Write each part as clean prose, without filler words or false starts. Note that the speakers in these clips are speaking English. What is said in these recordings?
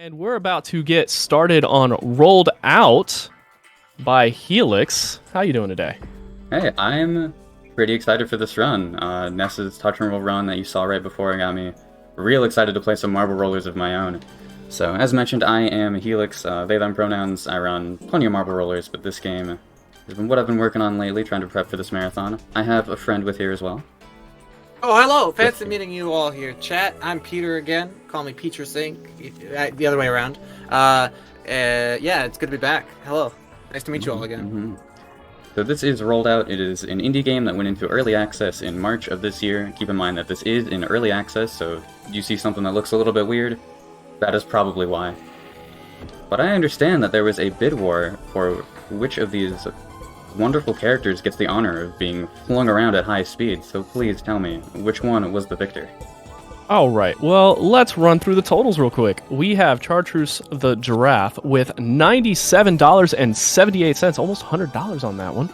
And we're about to get started on Rolled Out by Helix. How you doing today? Hey, I'm pretty excited for this run. Ness's touch and roll run that you saw right before got me real excited to play some marble rollers of my own. So, as mentioned, I am Helix, they, them pronouns. I run plenty of marble rollers, but this game has been what I've been working on lately, trying to prep for this marathon. I have a friend with here as well. Oh, hello! Fancy meeting you all here, chat. I'm Peter again. Call me Peter Sink. The other way around. Yeah, it's good to be back. Hello. Nice to meet you all again. So this is Rolled Out. It is an indie game that went into early access in March of this year. Keep in mind that this is in early access, so if you see something that looks a little bit weird, that is probably why. But I understand that there was a bid war for which of these wonderful characters gets the honor of being flung around at high speed, so please tell me, which one was the victor? Alright, well, let's run through the totals real quick. We have Chartreuse the Giraffe with $97.78, almost $100 on that one.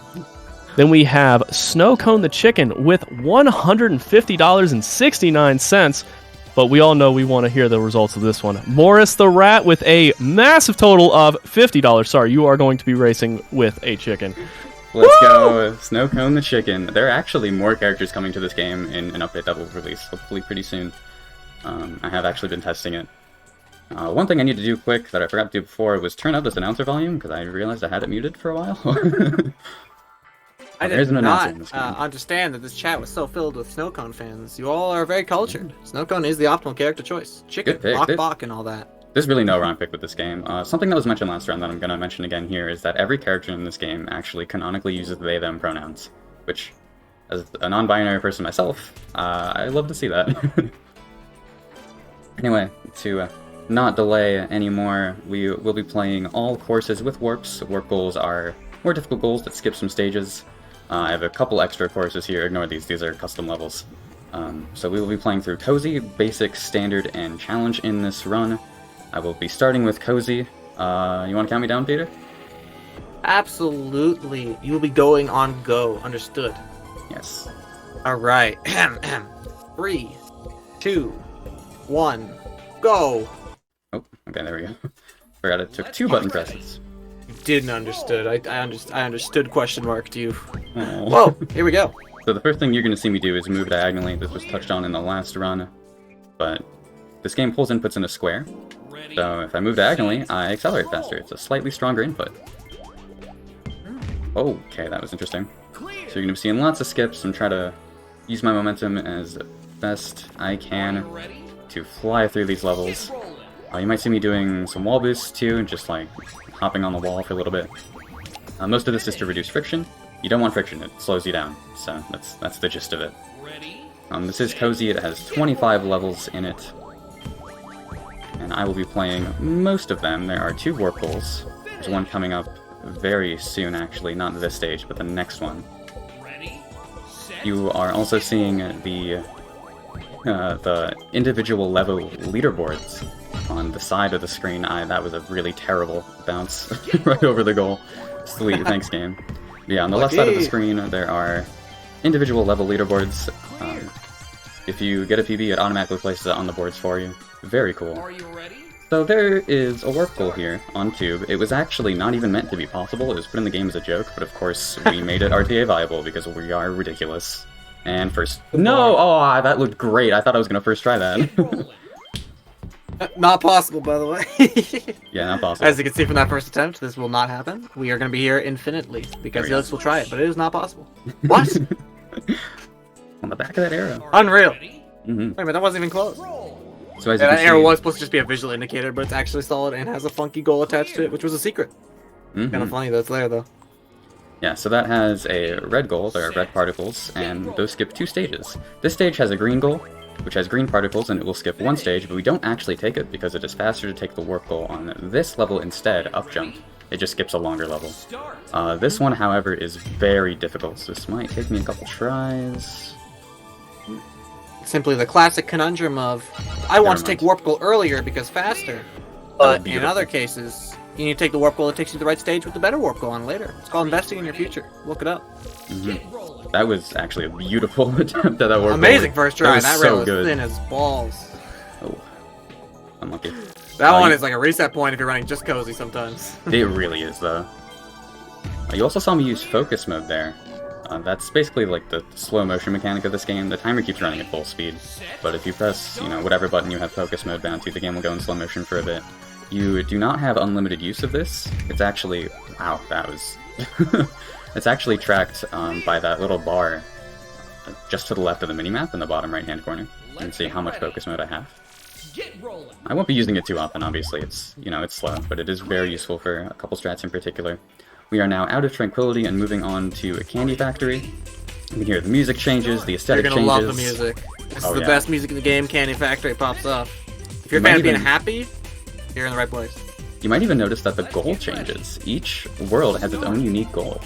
Then we have Snow Cone the Chicken with $150.69, but we all know we want to hear the results of this one. Morris the Rat with a massive total of $50. Sorry, you are going to be racing with a chicken. Let's go, Snow Cone the Chicken. There are actually more characters coming to this game in an update that will release, hopefully pretty soon. I have actually been testing it. One thing I need to do quick that I forgot to do before was turn up this announcer volume, because I realized I had it muted for a while. I did not understand that this chat was so filled with Snowcone fans. You all are very cultured. Snowcone is the optimal character choice. Chicken, bok, and all that. There's really no wrong pick with this game. Something that was mentioned last round that I'm going to mention again here is that every character in this game actually canonically uses they, them pronouns, which, as a non-binary person myself, I love to see that. Anyway, to not delay anymore, we will be playing all courses with warps. Warp goals are more difficult goals that skip some stages. I have a couple extra courses here. Ignore these are custom levels. So we will be playing through Cozy, Basic, Standard, and Challenge in this run. I will be starting with Cozy. You want to count me down, Peter? Absolutely. You will be going on go. Understood. Yes. Alright. 3, 2, 1, go! Oh, okay, there we go. Forgot it took 2 button presses. You didn't understood. I understood question mark to you. Oh. Whoa, here we go. So the first thing you're going to see me do is move diagonally. This was touched on in the last run, but this game pulls inputs in a square. So if I move diagonally, I accelerate faster. It's a slightly stronger input. Okay, that was interesting. So you're going to be seeing lots of skips and try to use my momentum as best I can to fly through these levels. You might see me doing some wall boosts too, just like hopping on the wall for a little bit. Most of this is to reduce friction. You don't want friction, it slows you down. So that's the gist of it. This is Cozy, it has 25 levels in it. And I will be playing most of them. There are 2 warp goals. There's one coming up very soon, actually. Not this stage, but the next one. You are also seeing the individual level leaderboards on the side of the screen. That was a really terrible bounce right over the goal. Sweet, thanks game. Yeah, on the left side of the screen, there are individual level leaderboards. If you get a PB, it automatically places it on the boards for you. Very cool. Are you ready? So there is a warp goal here on Tube. It was actually not even meant to be possible. It was put in the game as a joke, but of course we made it RTA viable because we are ridiculous. And first... No! Oh, that looked great. I thought I was going to first try that. Not possible, by the way. Yeah, not possible. As you can see from that first attempt, this will not happen. We are going to be here infinitely, because Helix will try it, but it is not possible. What? On the back of that arrow. Unreal. Wait a minute, that wasn't even close. So as that arrow was supposed to just be a visual indicator, but it's actually solid and has a funky goal attached to it, which was a secret. Kind of funny that it's there, though. Yeah, so that has a red goal, there are red particles, and those skip 2 stages. This stage has a green goal, which has green particles, and it will skip 1 stage, but we don't actually take it because it is faster to take the warp goal on this level instead, up jump. It just skips a longer level. This one, however, is very difficult, so this might take me a couple tries. Simply the classic conundrum of, I want to take warp goal earlier because faster. But in other cases, you need to take the warp goal that takes you to the right stage with the better warp goal on later. It's called investing in your future. Look it up. That was actually a beautiful attempt at that warp goal. Amazing first try. That rail so is good. thin as balls. Oh, unlucky. That one is like a reset point if you're running just cozy sometimes. It really is, though. You also saw me use focus mode there. That's basically like the slow motion mechanic of this game. The timer keeps running at full speed, but if you press, whatever button you have focus mode bound to, the game will go in slow motion for a bit. You do not have unlimited use of this. It's actually... Wow, that was... It's actually tracked by that little bar just to the left of the minimap in the bottom right-hand corner. You can see how much focus mode I have. I won't be using it too often, obviously. It's, it's slow, but it is very useful for a couple strats in particular. We are now out of Tranquility and moving on to a Candy Factory. You can hear the music changes, the aesthetic changes. You're gonna love the music. This is the best music in the game. Candy Factory pops off. If you're a fan of being happy, you're in the right place. You might even notice that the goal changes. Each world has its own unique goal.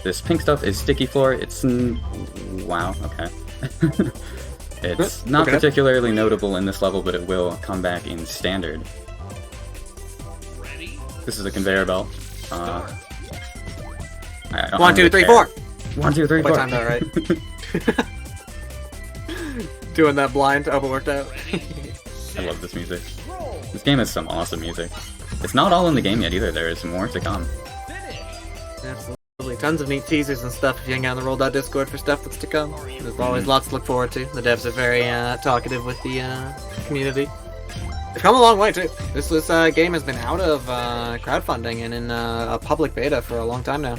This pink stuff is Sticky Floor. It's... wow, okay. It's not particularly notable in this level, but it will come back in Standard. This is a conveyor belt. 1, 2, 3, 4! 1, 2, 3, 4. I timed that right. Doing that blind, I hope it worked out. I love this music. This game has some awesome music. It's not all in the game yet either, there is more to come. Absolutely. Tons of neat teasers and stuff if you hang out on the Roll.Discord for stuff that's to come. There's always lots to look forward to. The devs are very talkative with the community. They've come a long way too. This game has been out of crowdfunding and in a public beta for a long time now.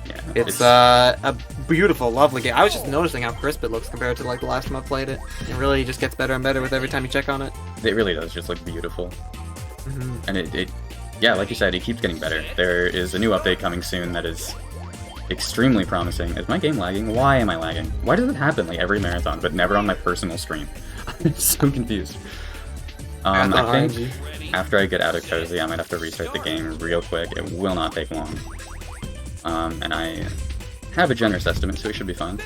Yeah, it's a beautiful, lovely game. I was just noticing how crisp it looks compared to like the last time I played it. It really just gets better and better with every time you check on it. It really does just look beautiful. And it yeah, like you said, it keeps getting better. There is a new update coming soon that is extremely promising. Is my game lagging? Why am I lagging? Why does it happen like every marathon, but never on my personal stream? I'm so confused. I think after I get out of Cozy, I might have to restart the game real quick. It will not take long. And I have a generous estimate, so it should be fun.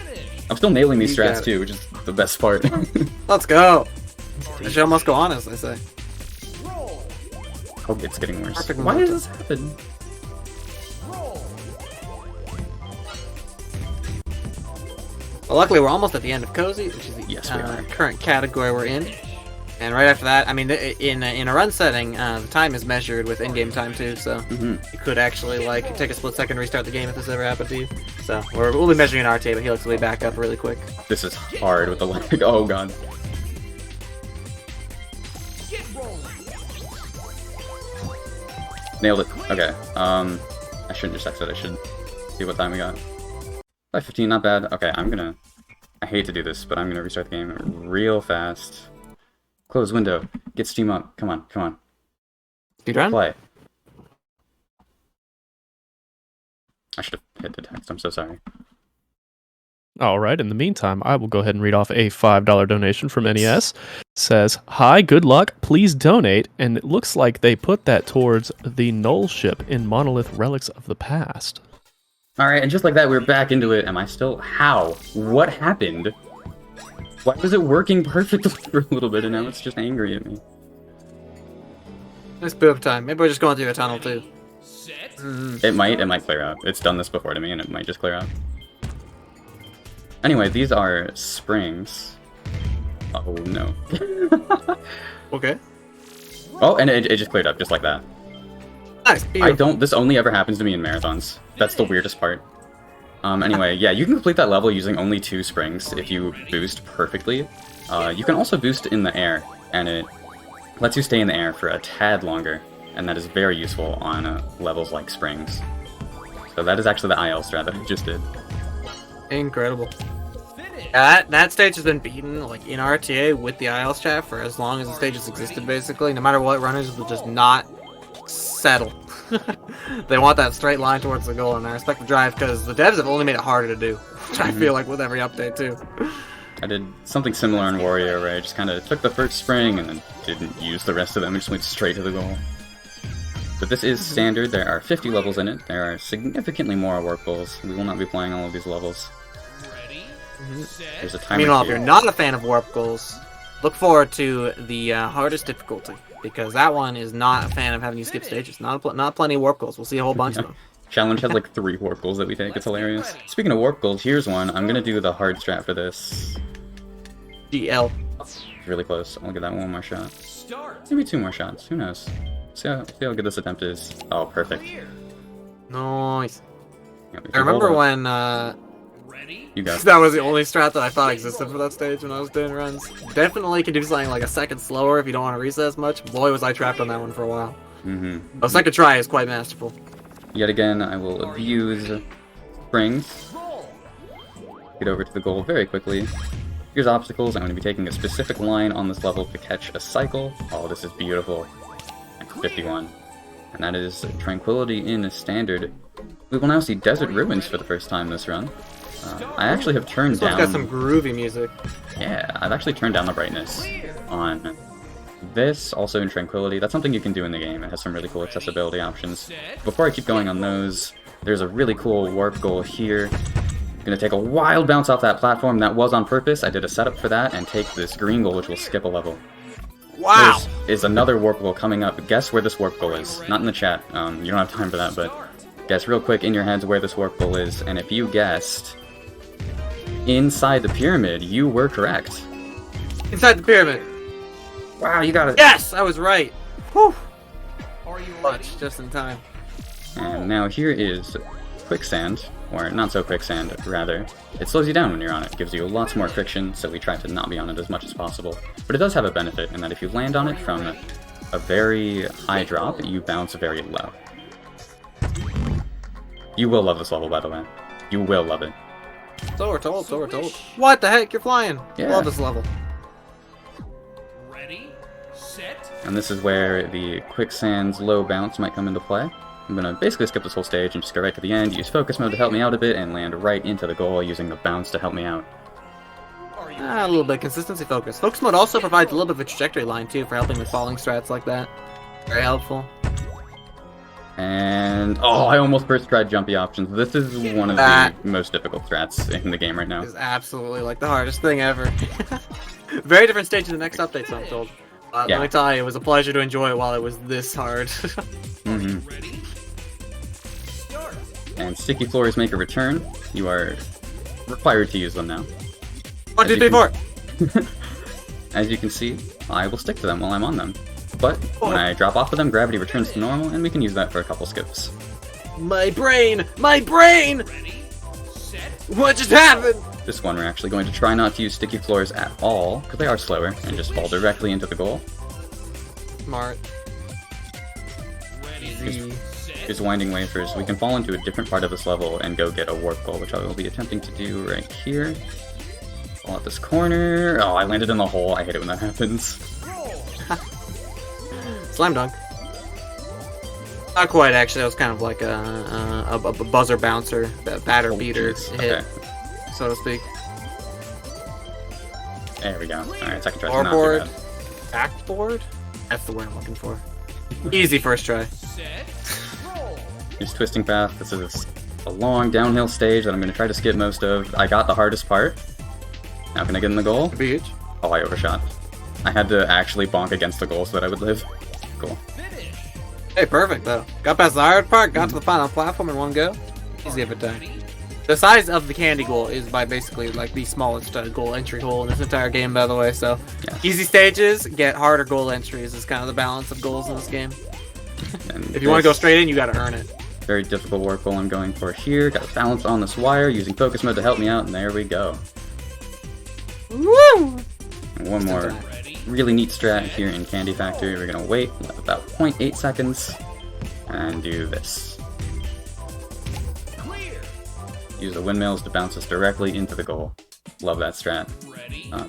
I'm still nailing these strats too, which is the best part. Let's go! The show must go on, as they say. Oh, it's getting worse. Why does this happen? Well, luckily we're almost at the end of Cozy, which is the current category we're in. And right after that, I mean, in a run setting, the time is measured with in-game time too, so you could actually like take a split second to restart the game if this ever happened to you. So we'll be measuring in RTA, but Helix will be back up really quick. This is hard with the lag. Oh god. Nailed it. Okay. I shouldn't just exit. I should see what time we got. 5:15, not bad. Okay, I hate to do this, but I'm gonna restart the game real fast. Close window. Get Steam up. Come on, come on. Speedrun? Play. I should have hit the text. I'm so sorry. All right. In the meantime, I will go ahead and read off a $5 donation from NES. It says, "Hi, good luck. Please donate." And it looks like they put that towards the Null ship in Monolith Relics of the Past. All right, and just like that, we're back into it. Am I still? How? What happened? Why was it working perfectly for a little bit and now it's just angry at me? Nice boot up time. Maybe we're just going through a tunnel too. It might clear out. It's done this before to me and it might just clear out. Anyway, these are springs. Oh no. Okay. Oh, and it just cleared up just like that. Nice. This only ever happens to me in marathons. That's the weirdest part. Anyway, yeah, you can complete that level using only 2 springs if you boost perfectly. You can also boost in the air, and it lets you stay in the air for a tad longer, and that is very useful on levels like springs. So that is actually the IL strat that I just did. Incredible. That stage has been beaten like in RTA with the IL strat for as long as the stage has existed, basically. No matter what, runners will just not settle. They want that straight line towards the goal, and I respect the drive because the devs have only made it harder to do, which I feel like with every update too. I did something similar in Warrior where I just kind of took the first spring and then didn't use the rest of them, just went straight to the goal. But this is standard. There are 50 levels in it. There are significantly more warp goals. We will not be playing all of these levels. There's a timer. Meanwhile, if you're not a fan of warp goals, look forward to the hardest difficulty, because that one is not a fan of having you skip stages. Not plenty of warp goals. We'll see a whole bunch of them. Challenge has like 3 warp goals that we take. It's hilarious. Speaking of warp goals, here's one. I'm gonna do the hard strat for this. GL. Really close. I'll get that one more shot. Maybe 2 more shots. Who knows? See how good this attempt is. Oh, perfect. Nice. Yeah, I remember when you go. that was the only strat that I thought existed for that stage when I was doing runs. Definitely could do something like a second slower if you don't want to reset as much. Boy, was I trapped on that one for a while. A second try is quite masterful. Yet again, I will abuse springs. Get over to the goal very quickly. Here's obstacles. I'm going to be taking a specific line on this level to catch a cycle. Oh, this is beautiful. 51. And that is Tranquility in Standard. We will now see Desert Ruins for the first time this run. I actually have turned down... It's got some groovy music. Yeah, I've actually turned down the brightness on this, also in Tranquility. That's something you can do in the game. It has some really cool accessibility options. Before I keep going on those, there's a really cool warp goal here. I'm gonna take a wild bounce off that platform. That was on purpose. I did a setup for that, and take this green goal, which will skip a level. Wow! There's another warp goal coming up. Guess where this warp goal is. Not in the chat. You don't have time for that, but guess real quick in your heads where this warp goal is. And if you guessed inside the pyramid, you were correct. Inside the pyramid. Wow, you got it. Yes, I was right. Whew. Much, just in time. And now here is quicksand, or not so quicksand, rather. It slows you down when you're on it. It gives you lots more friction, so we try to not be on it as much as possible. But it does have a benefit in that if you land on it from a very high drop, you bounce very low. You will love this level, by the way. You will love it. So we're told, so we're told. What the heck? You're flying. Yeah. Love this level. And this is where the quicksand's low bounce might come into play. I'm going to basically skip this whole stage and just go right to the end, use focus mode to help me out a bit, and land right into the goal using the bounce to help me out. A little bit of consistency focus. Focus mode also provides a little bit of a trajectory line too for helping with falling strats like that. Very helpful. And oh, I almost first tried jumpy options. This is one of the most difficult strats in the game right now. It's absolutely like the hardest thing ever. Very different stage in the next update, so I'm told. Yeah. Let me tell you, it was a pleasure to enjoy it while it was this hard. And sticky floors make a return. You are required to use them now. 1, 2, 3, 4. As you can see, I will stick to them while I'm on them. But when I drop off of them, gravity returns to normal, and we can use that for a couple skips. My brain! My brain! What just happened? This one we're actually going to try not to use sticky floors at all, because they are slower, and just fall directly into the goal. Smart. Here's winding wafers. We can fall into a different part of this level and go get a warp goal, which I will be attempting to do right here. Fall out this corner. Oh, I landed in the hole. I hate it when that happens. Slam dunk. Not quite, actually. That was kind of like a buzzer bouncer, a batter beater hit, so to speak. There we go. Alright, second try. Forward. Backboard? That's the word I'm looking for. Easy first try. Here's Twisting Path. This is a long downhill stage that I'm going to try to skip most of. I got the hardest part. Now can I get in the goal? Beach. Oh, I overshot. I had to actually bonk against the goal so that I would live. Cool. Hey, perfect though. Got past the hard part, got to the final platform in one go. Easy every time. The size of the candy goal is by basically like the smallest goal entry hole in this entire game, by the way. So easy stages get harder goal entries is kind of the balance of goals in this game. If you want to go straight in, you got to earn it. Very difficult warp goal I'm going for here. Got to balance on this wire using focus mode to help me out, and there we go. Woo! And one more really neat strat here in Candy Factory. We're gonna wait about 0.8 seconds and do this. Use the windmills to bounce us directly into the goal. Love that strat.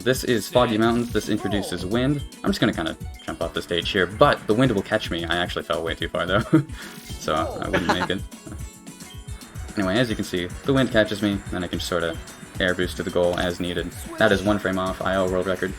This is Foggy Mountains. This introduces wind. I'm just gonna kind of jump off the stage here, but the wind will catch me. I actually fell way too far though, so I wouldn't make it. Anyway, as you can see, the wind catches me, and I can sort of air boost to the goal as needed. That is 1 frame off, IL world record.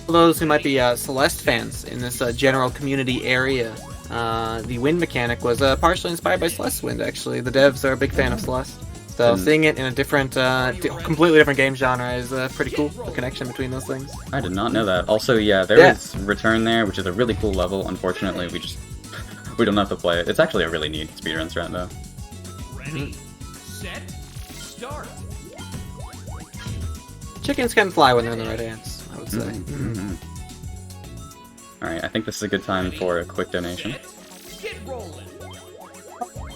For those who might be Celeste fans in this general community area, the wind mechanic was partially inspired by Celeste's wind, actually. The devs are a big fan of Celeste. So seeing it in a different, completely different game genre is pretty cool, the connection between those things. I did not know that. Also, yeah, there is Return there, which is a really cool level. Unfortunately, we don't have to play it. It's actually a really neat speedrun strat, though. Ready, set, start. Chickens can fly when they're in the right hands. I would say. Mm-hmm. Alright, I think this is a good time for a quick donation.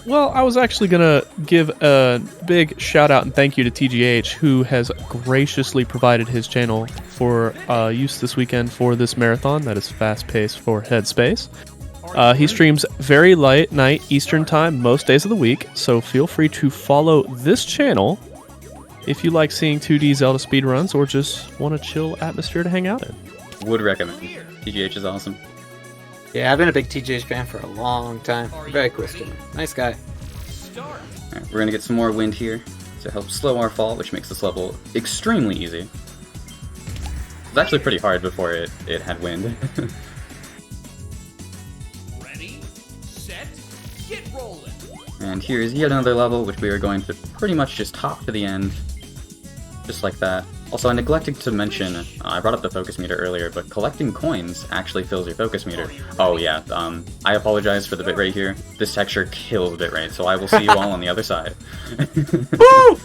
Well, I was actually going to give a big shout out and thank you to TGH, who has graciously provided his channel for use this weekend for this marathon that is fast-paced for Headspace. He streams very late night Eastern time most days of the week, so feel free to follow this channel if you like seeing 2D Zelda speedruns or just want a chill atmosphere to hang out in. Would recommend. TGH is awesome. Yeah, I've been a big TGH fan for a long time. Very cool streamer. Nice guy. Alright, we're gonna get some more wind here to help slow our fall, which makes this level extremely easy. It's actually pretty hard before it had wind. Ready, set, get rolling. And here is yet another level, which we are going to pretty much just hop to the end, just like that. Also, I neglected to mention, I brought up the focus meter earlier, but collecting coins actually fills your focus meter. Oh yeah, I apologize for the bitrate here. This texture kills bitrate, so I will see you all on the other side. Woo!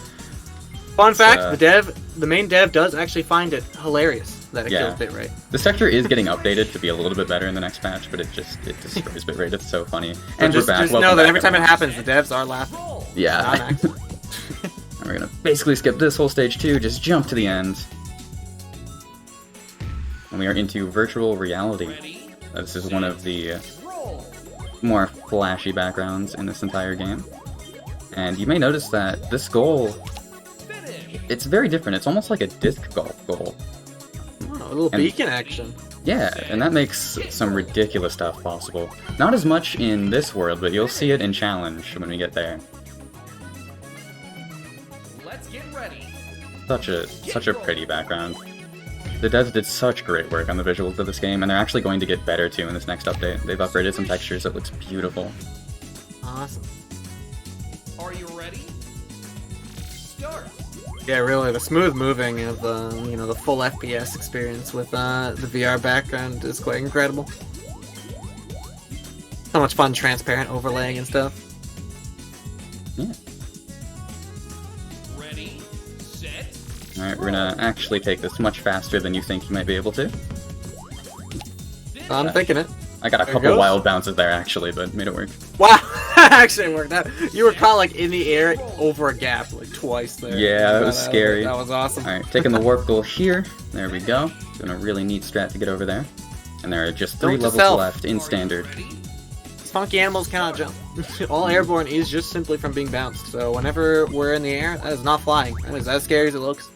Fun fact, the main dev does actually find it hilarious that it kills bitrate. This texture is getting updated to be a little bit better in the next patch, but it destroys bitrate. It's so funny. And just know that every time it happens, the devs are laughing. Yeah. And we're gonna basically skip this whole stage too, just jump to the end. And we are into virtual reality. This is one of the more flashy backgrounds in this entire game. And you may notice that this goal, it's very different. It's almost like a disc golf goal. Oh, a little beacon action. Yeah, and that makes some ridiculous stuff possible. Not as much in this world, but you'll see it in Challenge when we get there. Such a pretty background. The devs did such great work on the visuals of this game, and they're actually going to get better too in this next update. They've upgraded some textures. It looks beautiful. Awesome. Are you ready? Start. Yeah, really, the smooth moving of the full FPS experience with the VR background is quite incredible. So much fun, transparent overlaying and stuff. Yeah. Ready, set. Alright, we're gonna actually take this much faster than you think you might be able to. I'm thinking it. I got a couple wild bounces there, actually, but made it work. Wow! Actually it worked out. You were caught, like, in the air over a gap, like, twice there. Yeah, that was scary. That was awesome. Alright, taking the warp goal here. There we go. Doing a really neat strat to get over there. And there are just 3 levels left in Standard. These funky animals cannot jump. All airborne is just simply from being bounced, so whenever we're in the air, that is not flying. That is as scary as it looks.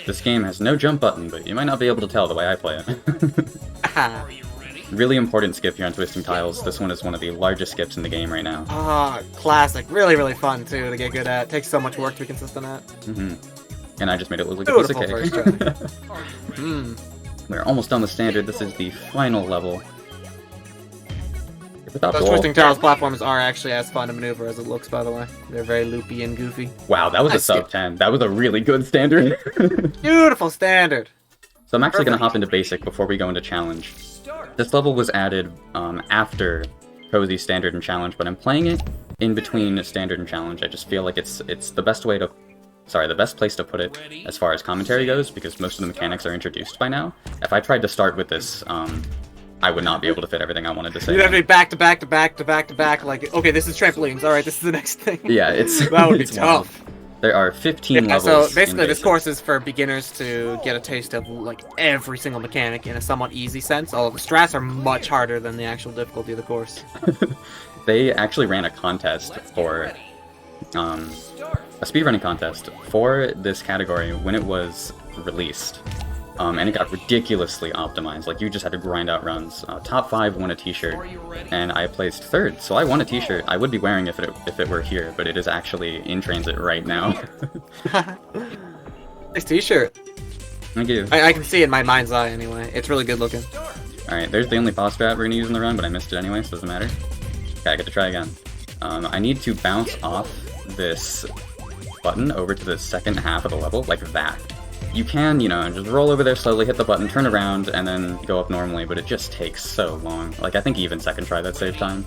This game has no jump button, but you might not be able to tell the way I play it. Really important skip here on Twisting Tiles. This one is one of the largest skips in the game right now. Ah, classic. Really, really fun, too, to get good at. Takes so much work to be consistent at. And I just made it look like a piece of cake. First try. We're almost done with Standard. This is the final level. Those Twisting Tiles platforms are actually as fun to maneuver as it looks, by the way. They're very loopy and goofy. Wow, that was a sub 10. That was a really good Standard. Beautiful Standard! So I'm actually going to hop into Basic before we go into Challenge. This level was added after Cozy, Standard, and Challenge, but I'm playing it in between Standard and Challenge. I just feel like it's the best way to... Sorry, the best place to put it as far as commentary goes, because most of the mechanics are introduced by now. If I tried to start with this, I would not be able to fit everything I wanted to say. You'd have to be back to back to back to back to back, like, okay, this is trampolines, alright, this is the next thing. Yeah, it's... that would be it's tough. Wild. There are 15 levels. So basically this course is for beginners to get a taste of like every single mechanic in a somewhat easy sense, although the strats are much harder than the actual difficulty of the course. They actually ran a contest for a speedrunning contest for this category when it was released. And it got ridiculously optimized. Like, you just had to grind out runs. Top 5 won a t-shirt, and I placed 3rd. So I won a t-shirt. I would be wearing it if it were here, but it is actually in transit right now. Nice t-shirt. Thank you. I can see it in my mind's eye anyway. It's really good looking. Alright, there's the only boss strat we're going to use in the run, but I missed it anyway, so it doesn't matter. Okay, I get to try again. I need to bounce off this button over to the second half of the level, like that. You can, just roll over there slowly, hit the button, turn around, and then go up normally, but it just takes so long. Like, I think even second try that saved time.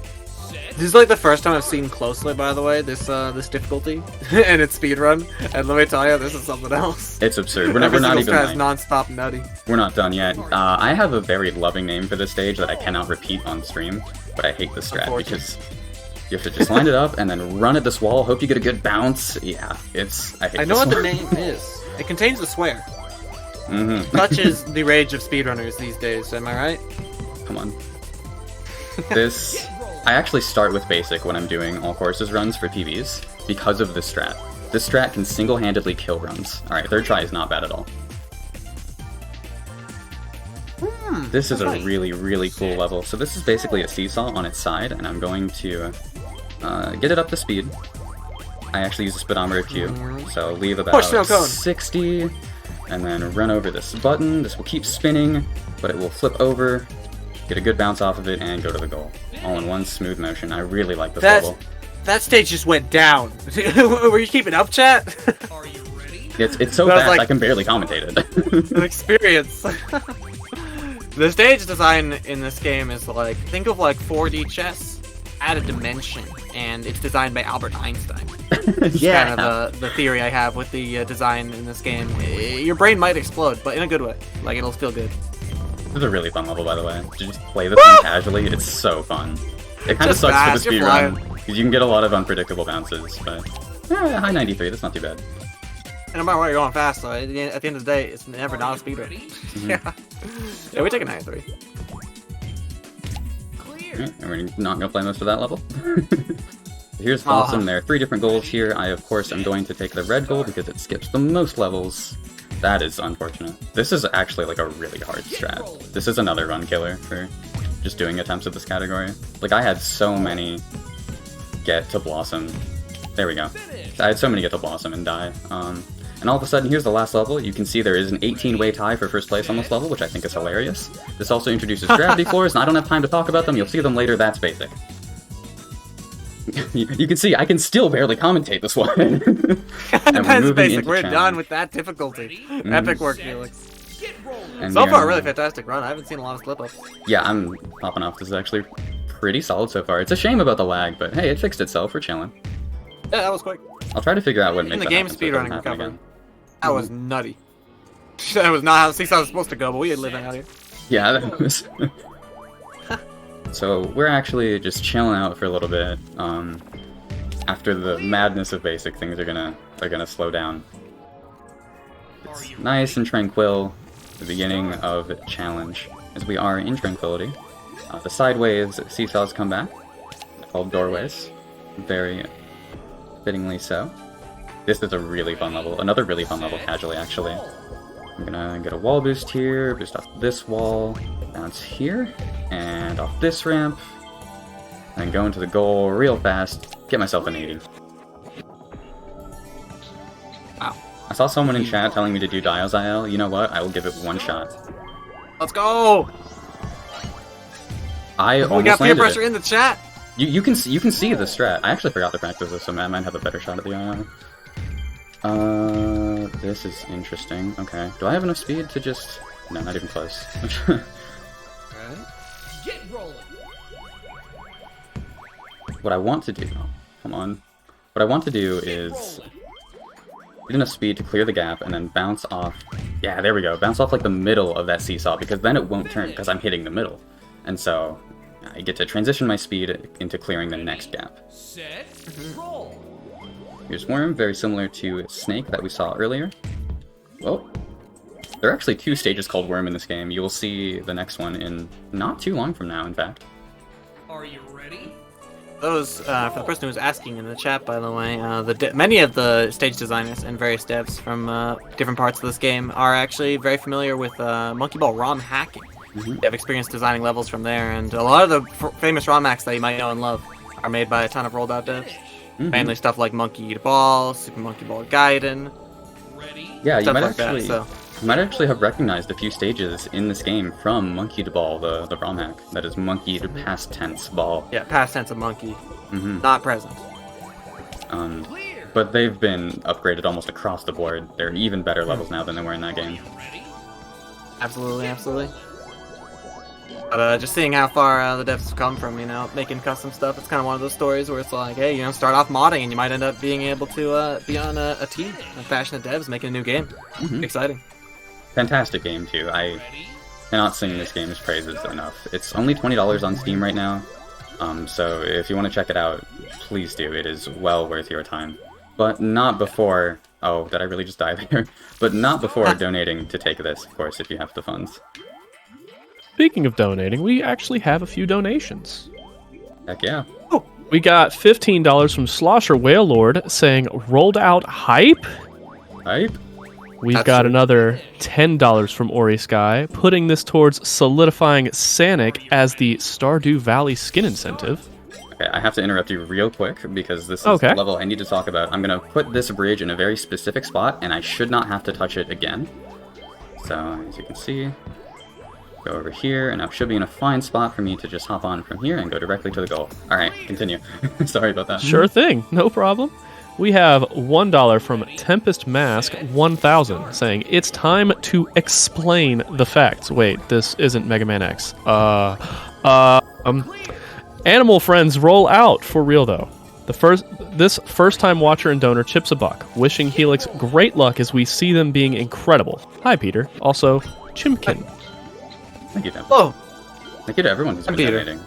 This is like the first time I've seen closely, by the way, this difficulty and its speedrun. And let me tell you, this is something else. It's absurd. We're not even like, non-stop nutty. We're not done yet. I have a very loving name for this stage that I cannot repeat on stream, but I hate this strat because you have to just line it up and then run at this wall. Hope you get a good bounce. Yeah, I know what the name is. It contains a swear. Such is the rage of speedrunners these days. Am I right? Come on. This. I actually start with basic when I'm doing all courses runs for PBs because of this strat. This strat can single-handedly kill runs. Alright, third try is not bad at all. This is a really, really cool level. So this is basically a seesaw on its side, and I'm going to get it up to speed. I actually use a speedometer Q, so leave about 60, and then run over this button. This will keep spinning, but it will flip over, get a good bounce off of it, and go to the goal. All in one smooth motion. I really like this level. That stage just went down. Were you keeping up, chat? Are you ready? It's so fast, like, I can barely commentate it. An experience. The stage design in this game is like, think of like 4D chess, add a dimension, and it's designed by Albert Einstein. Yeah. Kind of the theory I have with the design in this game. Your brain might explode, but in a good way. Like, it'll feel good. This is a really fun level, by the way. To just play this game casually, it's so fun. It kind of sucks for the speedrun, because you can get a lot of unpredictable bounces, but high 93, that's not too bad. And no matter what, you're going fast, so at the end of the day, it's never not a speedrun. Yeah, we take a 93. Clear. Right, and we're not going to play most of that level. Here's awesome. There are 3 different goals here. I, of course, am going to take the red goal because it skips the most levels. That is unfortunate. This is actually like a really hard strat. This is another run killer for just doing attempts at this category. Like, I had so many get to Blossom. There we go. I had so many get to Blossom and die. And all of a sudden, here's the last level. You can see there is an 18-way tie for first place on this level, which I think is hilarious. This also introduces gravity floors, and I don't have time to talk about them. You'll see them later. That's basic. You can see, I can still barely commentate this one. That's basic. We're done with that difficulty. Epic work, Helix. And so far, a really fantastic run. I haven't seen a lot of slip-ups. Yeah, I'm popping off. This is actually pretty solid so far. It's a shame about the lag, but hey, it fixed itself. We're chilling. Yeah, that was quick. I'll try to figure out what makes the game speedrunning recovery. That was nutty. That was not how Seesaw was supposed to go, but we had living out here. Yeah, that was... So we're actually just chilling out for a little bit. After the madness of basic, things are gonna slow down. It's nice and tranquil. The beginning of challenge, as we are in tranquility. The sideways seesaws come back, called doorways. Very fittingly so. This is a really fun level. Another really fun level casually, actually. I'm gonna get a wall boost here, boost off this wall, bounce here, and off this ramp, and go into the goal real fast, get myself an 80. Wow. I saw someone in chat telling me to do Dials IL. You know what? I will give it one shot. Let's go! I almost we got peer landed pressure it. in the chat! You can see the strat. I actually forgot to practice this, so I might have a better shot at the IL. This is interesting. Okay. Do I have enough speed to just... No, not even close. Right. Get rolling. What I want to do... Oh, come on. What I want to do is... get enough speed to clear the gap and then bounce off... Yeah, there we go. Bounce off like the middle of that seesaw, because then it won't turn, because I'm hitting the middle. And so... I get to transition my speed into clearing the next gap. Set. Roll. Here's Worm, very similar to Snake that we saw earlier. Well, there are actually 2 stages called Worm in this game. You will see the next one in not too long from now, in fact. Are you ready? Those, for the person who was asking in the chat, by the way, many of the stage designers and various devs from different parts of this game are actually very familiar with Monkey Ball ROM hacking. They have experience designing levels from there, and a lot of the famous ROM hacks that you might know and love are made by a ton of rolled out devs. Mainly stuff like Monkey Eat a Ball, Super Monkey Ball Gaiden. Ready? Yeah, you might like actually you might actually have recognized a few stages in this game from Monkey Eat a Ball, the ROM hack. That is Monkey Eat a past tense ball. Yeah, past tense of monkey, not present. Clear. But they've been upgraded almost across the board. They're even better levels now than they were in that game. Ready? Absolutely, absolutely. But just seeing how far the devs have come from, making custom stuff, it's kind of one of those stories where it's like, hey, start off modding and you might end up being able to be on a team of passionate devs making a new game. Exciting. Fantastic game, too. I cannot sing this game's praises enough. It's only $20 on Steam right now, so if you want to check it out, please do. It is well worth your time. But not before... Oh, did I really just die there? But not before donating to take this, of course, if you have the funds. Speaking of donating, we actually have a few donations. Heck yeah. We got $15 from Slosher Whale Lord saying, rolled out hype? Hype? We've got another $10 from Ori Sky, putting this towards solidifying Sanic as the Stardew Valley skin incentive. Okay, I have to interrupt you real quick because this is the level I need to talk about. I'm going to put this bridge in a very specific spot, and I should not have to touch it again. So, as you can see, go over here, and I should be in a fine spot for me to just hop on from here and go directly to the goal. Alright, continue. Sorry about that. Sure thing, no problem. We have $1 from Tempest Mask 1000 saying, it's time to explain the facts. Wait, this isn't Mega Man X. Animal friends roll out for real though. This first-time watcher and donor chips a buck, wishing Helix great luck as we see them being incredible. Hi, Peter. Also, Chimkin. Thank you, Tim. Oh, thank you to everyone who's been donating.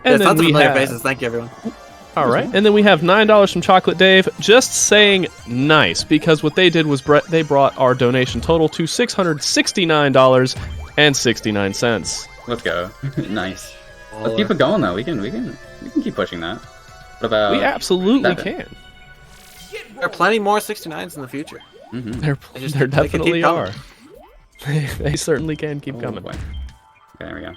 And then tons of we familiar have... faces. Thank you, everyone. All right, and then we have $9 from Chocolate Dave, just saying nice, because what they did was they brought our donation total to $669.69. Let's go. Nice. Let's keep it going though. We can keep pushing that. What about? We absolutely can. There are plenty more 69s in the future. There definitely are. They certainly can keep coming. Boy. Okay, there we go.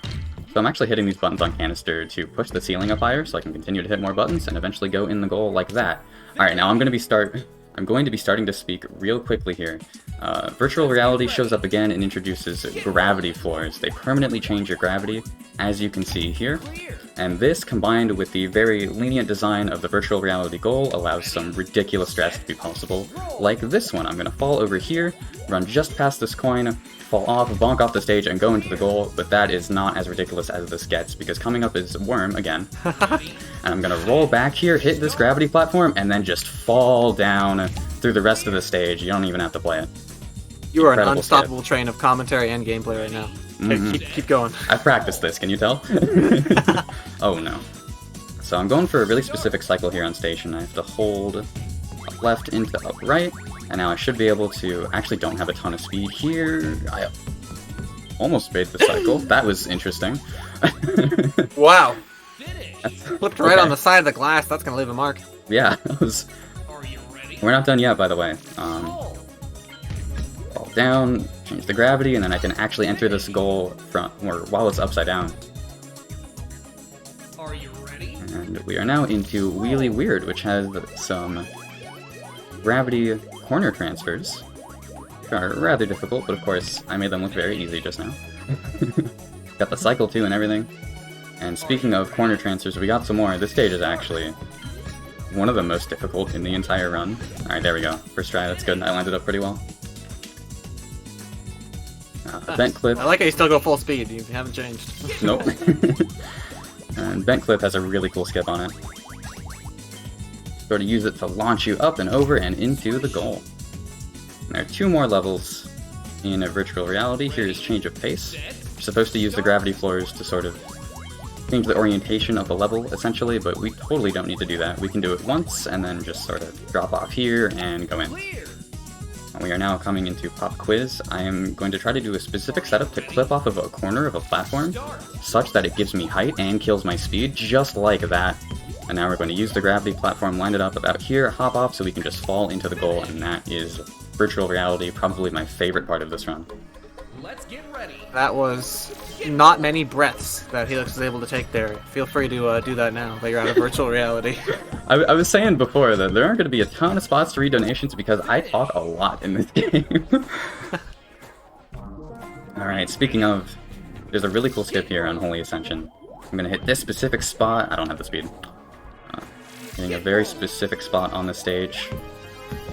So I'm actually hitting these buttons on canister to push the ceiling up higher, so I can continue to hit more buttons and eventually go in the goal like that. All right, now I'm going to be starting to speak real quickly here. Virtual reality shows up again and introduces gravity floors. They permanently change your gravity, as you can see here. And this, combined with the very lenient design of the virtual reality goal, allows some ridiculous strats to be possible, like this one. I'm going to fall over here, run just past this coin, fall off, bonk off the stage, and go into the goal, but that is not as ridiculous as this gets, because coming up is Worm again. And I'm going to roll back here, hit this gravity platform, and then just fall down through the rest of the stage. You don't even have to play it. You are an unstoppable train of commentary and gameplay right now. Keep going. I practiced this, can you tell? Oh no. So I'm going for a really specific cycle here on station. I have to hold up left into up right, and now I should be able to... Actually don't have a ton of speed here. I almost made the cycle. That was interesting. Wow. Flipped right on the side of the glass. That's going to leave a mark. Yeah, that was... We're not done yet, by the way. Fall down, change the gravity, and then I can actually enter this goal while it's upside down. Are you ready? And we are now into Wheelie Weird, which has some gravity corner transfers, which are rather difficult, but of course I made them look very easy just now. Got the cycle too and everything. And speaking of corner transfers, we got some more. This stage is actually one of the most difficult in the entire run. Alright, there we go. First try, that's good. I landed up pretty well. Bent clip. I like how you still go full speed. You haven't changed. Nope. And bent clip has a really cool skip on it. Sort of use it to launch you up and over and into the goal. And there are 2 more levels in a virtual reality. Here's change of pace. You're supposed to use the gravity floors to sort of change the orientation of the level, essentially, but we totally don't need to do that. We can do it once and then just sort of drop off here and go in. We are now coming into Pop Quiz. I am going to try to do a specific setup to clip off of a corner of a platform, such that it gives me height and kills my speed, just like that. And now we're going to use the gravity platform, line it up about here, hop off so we can just fall into the goal, and that is virtual reality, probably my favorite part of this run. Let's get ready. That was not many breaths that Helix was able to take there. Feel free to do that now that you're out of virtual reality. I was saying before that there aren't going to be a ton of spots to read donations because I talk a lot in this game. Alright, speaking of, there's a really cool skip here on Holy Ascension. I'm going to hit this specific spot. I don't have the speed. Hitting a very specific spot on the stage.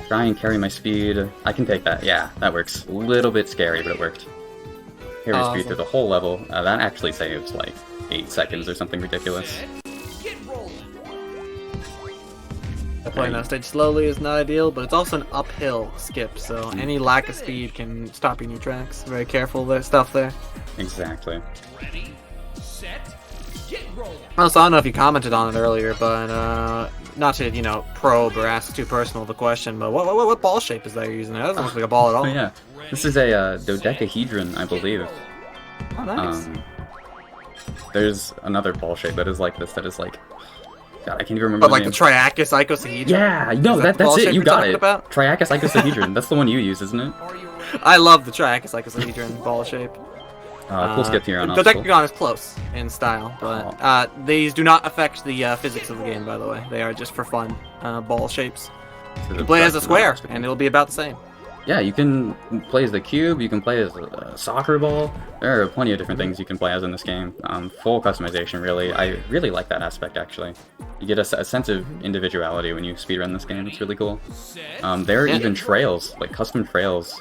Try and carry my speed. I can take that. Yeah, that works. A little bit scary, but it worked. carry speed through the whole level. That actually saves like 8 seconds or something ridiculous. Get rolling. Playing that stage slowly is not ideal, but it's also an uphill skip, so any lack of speed can stop you in your tracks. Very careful with stuff there. Exactly. Ready, set, get rolling. Also, I don't know if you commented on it earlier, but not to, you know, probe or ask too personal the question, but what ball shape is that you're using? That doesn't look like a ball at all. Oh yeah, this is a dodecahedron, I believe. Oh, nice. There's another ball shape that is like this, that is like... God, I can't even remember But the like name. the triachus icosahedron? Yeah, no, Is that the that's ball it, shape you you're got talking it. about? Triachus icosahedron, that's the one you use, isn't it? Are you ready? I love the triachus icosahedron ball shape. Cool skip here on the obstacle. Dodecagon is close in style, but these do not affect the physics of the game, by the way. They are just for fun ball shapes. You can play as a square, and it'll be about the same. Yeah, you can play as the cube, you can play as a soccer ball. There are plenty of different things you can play as in this game. Full customization, really. I really like that aspect, actually. You get a sense of individuality when you speedrun this game. It's really cool. There are even trails, like custom trails,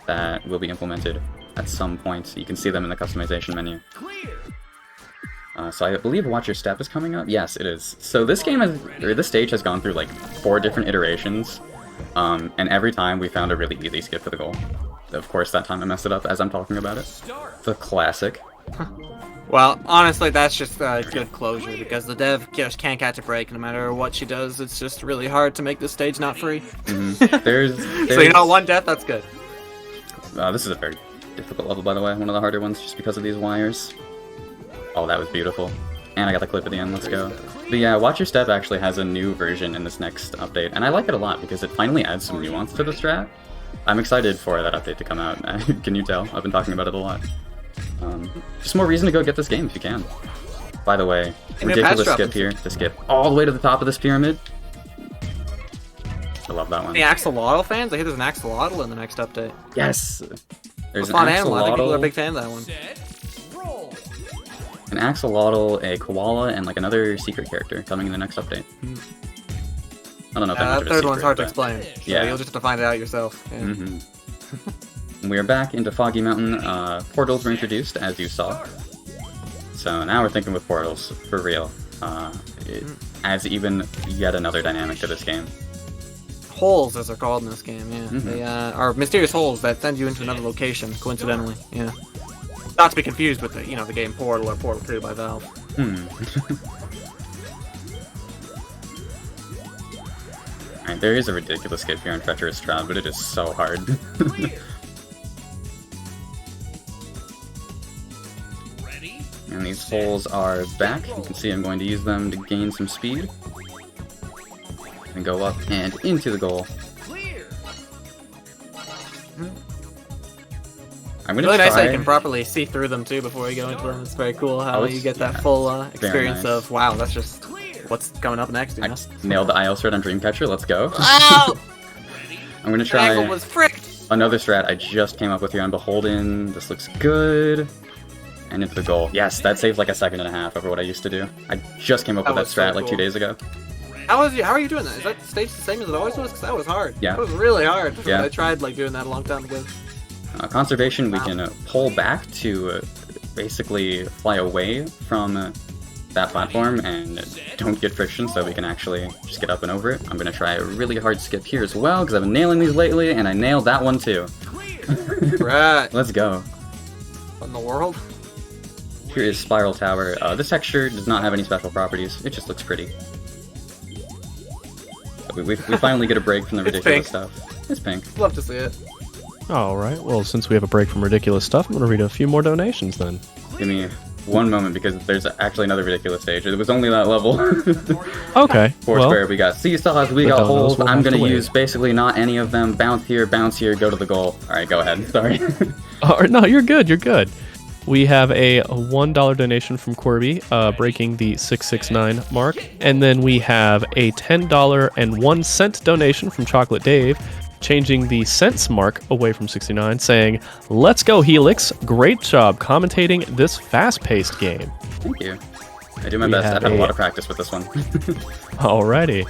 that will be implemented at some point. You can see them in the customization menu. Clear. So I believe Watch Your Step is coming up? Yes, it is. So this game has, or this stage has gone through like 4 different iterations. And every time we found a really easy skip to the goal. Of course, that time I messed it up as I'm talking about it. Start. The classic. Well, honestly, that's just good closure, because the dev just can't catch a break no matter what she does. It's just really hard to make this stage not free. There's So, you know, 1 death, that's good. this is a very difficult level, by the way. One of the harder ones, just because of these wires. Oh, that was beautiful. And I got the clip at the end, let's go. But yeah, Watch Your Step actually has a new version in this next update, and I like it a lot because it finally adds some nuance to the strat. I'm excited for that update to come out. Can you tell? I've been talking about it a lot. Just more reason to go get this game if you can. By the way, ridiculous skip here to skip all the way to the top of this pyramid. I love that one. The axolotl fans? I hear there's an axolotl in the next update. Yes! There's A an fun animal. I think people are a axolotl, big fan of that one. Set, roll. an axolotl, a koala, and like another secret character coming in the next update. I don't know if that much That of a third one's secret, hard to but- explain. So Yeah. you'll just have to find it out yourself. Yeah. We are back into Foggy Mountain. Portals were introduced, as you saw. So now we're thinking with portals, for real. It adds even yet another dynamic to this game. Holes, as they're called in this game, yeah. They are mysterious holes that send you into another location, coincidentally, yeah. Not to be confused with the, you know, the game Portal or Portal 2 by Valve. Alright, there is a ridiculous skip here in Treacherous Shroud, but it is so hard. Ready, And these holes are back. You can see I'm going to use them to gain some speed. And go up and into the goal. clear. I'm gonna Really nice how try... you can properly see through them too before you go into them. It's very cool how Oh, you get that yeah. full experience nice. of, wow, that's just what's coming up next, you I know? nailed the IL strat on Dreamcatcher, let's go. Oh! I'm gonna The angle try was fricked! another strat I just came up with here on Beholden. This looks good. And into the goal. Yes, that saved like a second and a half over what I used to do. I just came up with that was so strat like 2 cool. days ago. How are you doing that? Is that stage the same as it always was? Because that was hard. Yeah. That was really hard. Yeah. I tried like doing that a long time ago. Conservation, we Wow. can pull back to basically fly away from that platform and don't get friction, so we can actually just get up and over it. I'm gonna try a really hard skip here as well, because I've been nailing these lately, and I nailed that one too. Right. Let's go. What in the world? Here is Spiral Tower. This texture does not have any special properties, it just looks pretty. We finally get a break from the It's ridiculous pink. stuff. It's pink. Love to see it. All right. Well, since we have a break from ridiculous stuff, I'm going to read a few more donations then. Give me one moment, because there's actually another ridiculous stage. It was only that level. Okay. Foursquare, we got seesaws, we the got donos holes. will I'm have to gonna wait. use basically not any of them. Bounce here, go to the goal. Alright, go ahead. Sorry. No, you're good. You're good. We have a $1 donation from Corby, breaking the 669 mark. And then we have a $10.01 donation from Chocolate Dave, changing the cents mark away from 69, saying, "Let's go, Helix. Great job commentating this fast-paced game." Thank you. I do my We best. have I've had a a- lot of practice with this one. Alrighty.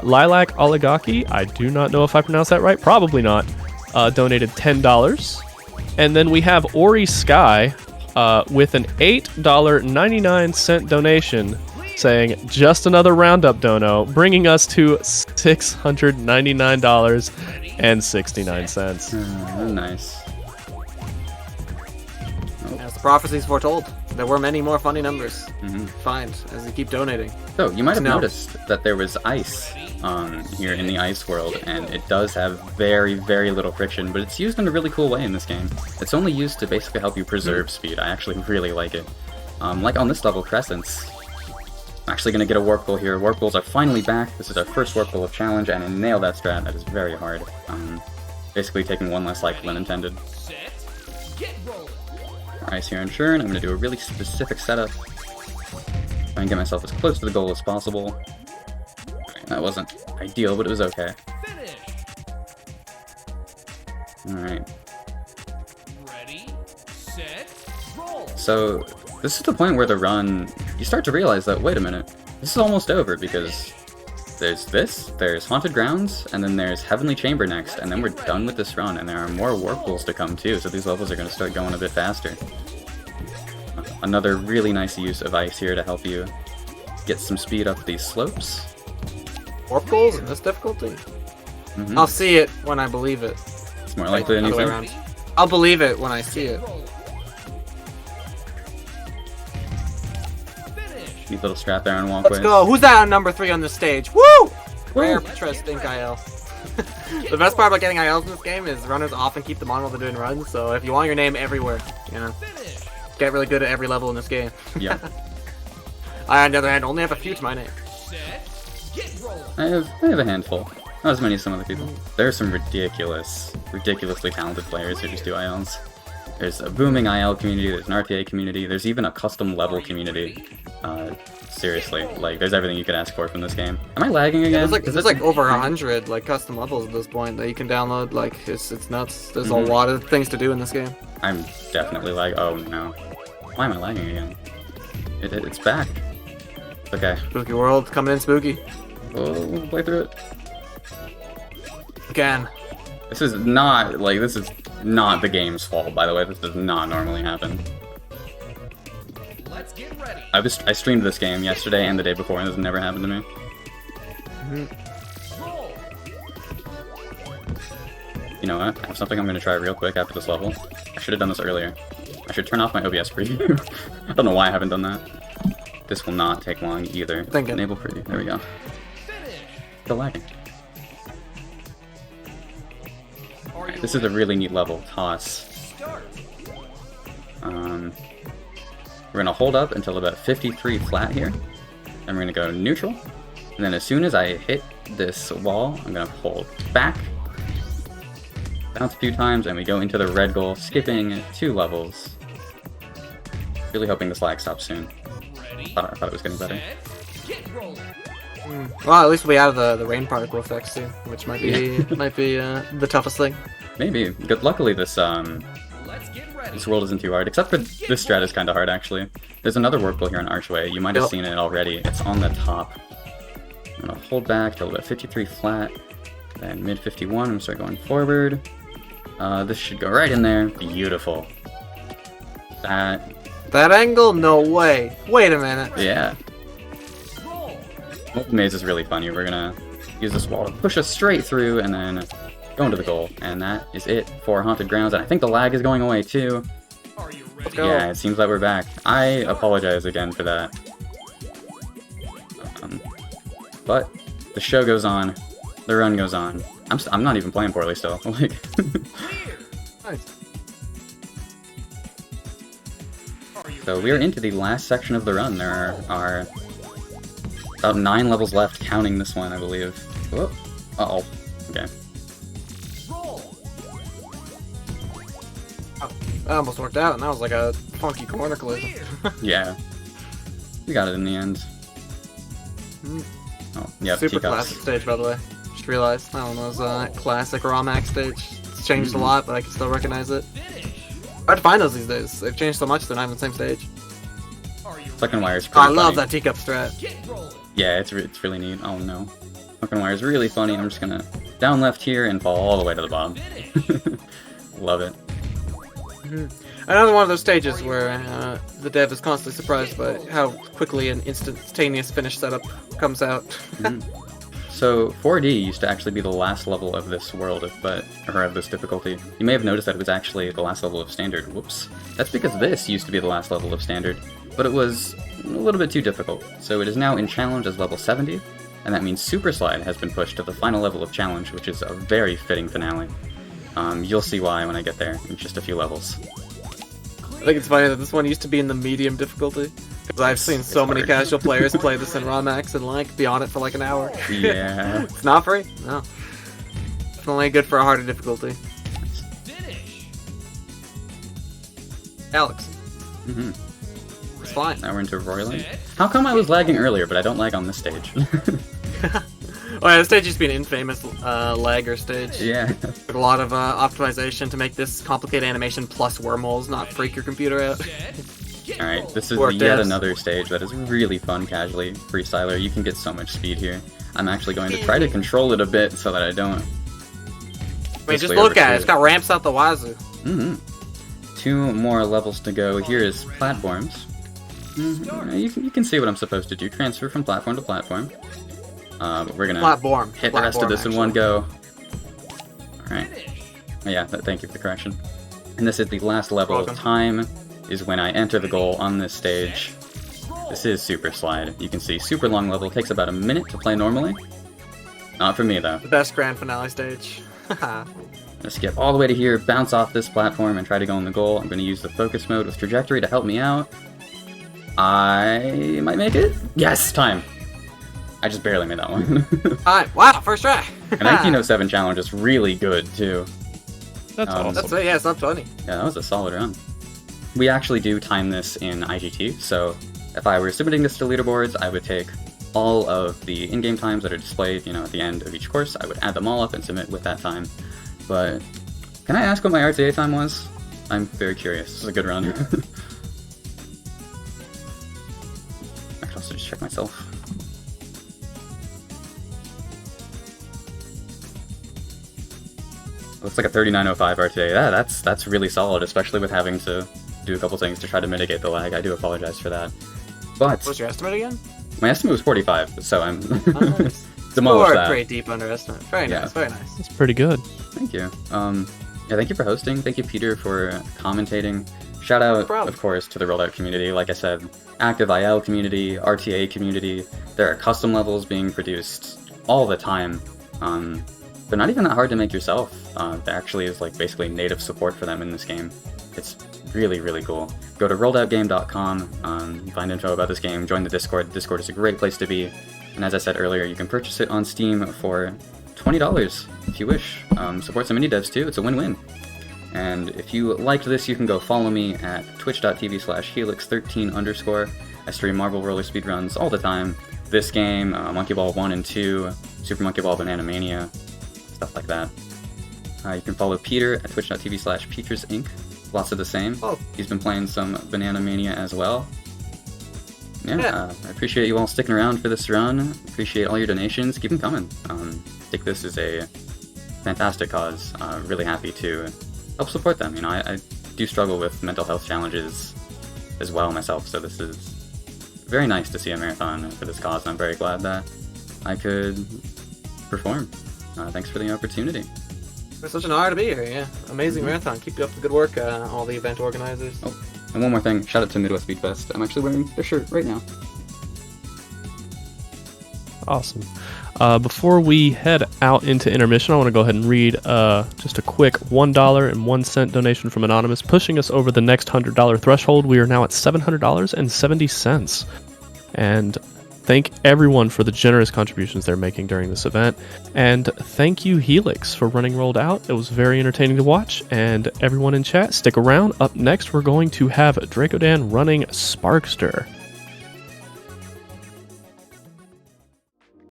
Lilac Oligaki, I do not know if I pronounced that right. Probably not. Donated $10. And then we have Ori Sky with an $8.99 donation saying, just another roundup dono, bringing us to $699.69. Nice. As the prophecies foretold, there were many more funny numbers to find as you keep donating. So, you might have No. noticed that there was ice here in the ice world, and it does have very, very little friction, but it's used in a really cool way in this game. It's only used to basically help you preserve speed. I actually really like it. Like on this level, Crescents, I'm actually going to get a Warp Goal here. Warp Goals are finally back. This is our first Warp Goal of Challenge, and I nailed that strat. That is very hard. Basically taking one less life than intended. Set. Get rolling. Ice here ensure, and I'm going to do a really specific setup. Try and get myself as close to the goal as possible. That wasn't ideal, but it was okay. Finish. Alright. Ready, set, roll. So, this is the point where the run, you start to realize that, wait a minute, this is almost over, because there's this, there's Haunted Grounds, and then there's Heavenly Chamber next, and then we're done with this run, and there are more Warp Goals to come too, so these levels are going to start going a bit faster. Another really nice use of ice here to help you get some speed up these slopes. Warp goals in this difficulty? I'll see it when I believe it. It's more likely than you Other way think. around. I'll believe it when I see it. Finish. Neat little strat there on walkways. Let's go. Who's that on number 3 on this stage? Woo! Rare Trustink IL. The best part about getting ILs in this game is runners often keep them on while they're doing runs, so if you want your name everywhere, you know, Finish. get really good at every level in this game. Yeah. I, on the other hand, only have a few to my name. Set. Get rolling. I have a handful. Not as many as some other people. There are some ridiculously talented players who just do ILs. There's a booming IL community, there's an RTA community, there's even a custom level community. Seriously, like, there's everything you could ask for from this game. Am I lagging again? There's like over 100 like custom levels at this point that you can download. Like it's nuts. There's a lot of things to do in this game. I'm definitely lagging. Oh no. Why am I lagging again? It's back. Okay. Spooky world coming in spooky We'll play through it. again. This is not the game's fault, by the way. This does not normally happen. Let's get ready. I streamed this game yesterday and the day before, and this has never happened to me. Roll. You know what? I have something I'm going to try real quick after this level. I should have done this earlier. I should turn off my OBS preview. I don't know why I haven't done that. This will not take long either. Thinking. Enable preview. There we go. Finish. Still lagging. Are you This is a really neat level. Toss. Start. We're going to hold up until about 53 flat here. Then we're going to go neutral. And then as soon as I hit this wall, I'm going to hold back. Bounce a few times, and we go into the red goal, skipping 2 levels. Really hoping this lag stops soon. Ready. I thought it was getting better. Set. Get rolling. Well, at least we have the rain particle effects too, which might be the toughest thing. Maybe. Good. Luckily, this Let's get ready. this world isn't too hard, except for this strat is kind of hard, actually. There's another warp goal here on Archway. You might have seen it already. It's on the top. I'm going to hold back till about 53 flat, then mid 51, I'm going to start going forward. This should go right in there. Beautiful. That angle? No way. Wait a minute. Yeah. Roll. Open maze is really funny. We're going to use this wall to push us straight through and then go into the goal. And that is it for Haunted Grounds. And I think the lag is going away too. Are you ready? go. Yeah, it seems like we're back. I apologize again for that. But the show goes on. The run goes on. I'm not even playing poorly still. Like, Clear. Nice. Are you so we're into the last section of the run. There are about 9 levels left, counting this one, I believe. Whoa. Uh-oh. Okay. roll? That almost worked out, and that was like a funky corner clip. Yeah. We got it in the end. Oh, yeah, Super teacups. classic stage, by the way. Just realized. I don't know, it was a classic ROMAX stage. It's changed a lot, but I can still recognize it. Finish. Hard to find those these days. They've changed so much, they're not even the same stage. Are you Fucking wire's Oh, pretty I love funny. that teacup strat. Get rolling. Yeah, it's really neat. Oh no. Fucking wire's really funny. I'm just gonna down left here and fall all the way to the bottom. Finish. Love it. Another one of those stages where the dev is constantly surprised by how quickly an instantaneous finish setup comes out. So 4D used to actually be the last level of this world, or of this difficulty. You may have noticed that it was actually the last level of standard. Whoops. That's because this used to be the last level of standard, but it was a little bit too difficult. So it is now in challenge as level 70, and that means Super Slide has been pushed to the final level of challenge, which is a very fitting finale. You'll see why when I get there in just a few levels. I think it's funny that this one used to be in the medium difficulty, because I've seen so many casual players play this in raw max and like be on it for like an hour. Yeah. It's not free? No. Definitely good for a harder difficulty. Finish. Alex. It's fine. Now we're into Roiling. How come I was lagging earlier, but I don't lag on this stage? Oh yeah, this stage used to be an infamous lagger stage. Yeah. With a lot of optimization to make this complicated animation plus wormholes not freak your computer out. Alright, this is Worked yet as. another stage that is really fun casually. Freestyler, you can get so much speed here. I'm actually going to try to control it a bit so that I don't... I mean, just look at it. It's got ramps out the wazoo. 2 more levels to go. Here is platforms. You can see what I'm supposed to do. Transfer from platform to platform. But we're gonna Platform. hit the rest of this in one go. Alright. Oh, yeah, thank you for the correction. And this is the last level. Welcome. Time is when I enter the goal on this stage. This is Super Slide. You can see super long level. Takes about a minute to play normally. Not for me, though. The best grand finale stage. Gonna skip all the way to here, bounce off this platform, and try to go in the goal. I'm gonna use the focus mode with trajectory to help me out. I might make it. Yes, time. I just barely made that one. Alright, wow, first try. And 1907 challenge is really good too. That's awesome. That's it, yeah, it's not funny. Yeah, that was a solid run. We actually do time this in IGT, so if I were submitting this to leaderboards, I would take all of the in-game times that are displayed, at the end of each course. I would add them all up and submit with that time. But can I ask what my RTA time was? I'm very curious. This is a good run. I could also just check myself. Looks like a 3905 RTA. Yeah, that's really solid, especially with having to do a couple things to try to mitigate the lag. I do apologize for that. But What's your estimate again? my estimate was 45, so I'm Nice. demolished Or a that. pretty deep underestimate. Very Yeah. nice, very nice. That's pretty good. Thank you. Yeah, thank you for hosting. Thank you, Peter, for commentating. Shout out, problem. of course, to the Rollout community. Like I said, active IL community, RTA community. There are custom levels being produced all the time. They're not even that hard to make yourself. There actually is basically native support for them in this game. It's really, really cool. Go to rolledoutgame.com, find info about this game, join the Discord. Discord is a great place to be. And as I said earlier, you can purchase it on Steam for $20 if you wish. Support some indie devs too, it's a win-win. And if you liked this, you can go follow me at twitch.tv/Helix13_. I stream Marvel roller speedruns all the time. This game, Monkey Ball 1 and 2, Super Monkey Ball Banana Mania, stuff like that. You can follow Peter at twitch.tv/PetersInc. Lots of the same. Oh. He's been playing some Banana Mania as well. Yeah, I appreciate you all sticking around for this run. Appreciate all your donations. Keep them coming. I think this is a fantastic cause. Really happy to help support them. I do struggle with mental health challenges as well myself, so this is very nice to see a marathon for this cause, and I'm very glad that I could perform. Thanks for the opportunity. It's such an honor to be here, yeah. Amazing marathon. Keep up the good work, all the event organizers. Oh, and one more thing. Shout out to Midwest Speed Fest. I'm actually wearing their shirt right now. Awesome. Before we head out into intermission, I want to go ahead and read just a quick $1.01 donation from Anonymous, pushing us over the next $100 threshold. We are now at $700.70. And thank everyone for the generous contributions they're making during this event. And thank you, Helix, for running Rolled Out. It was very entertaining to watch. And everyone in chat, stick around. Up next, we're going to have Dracodan running Sparkster.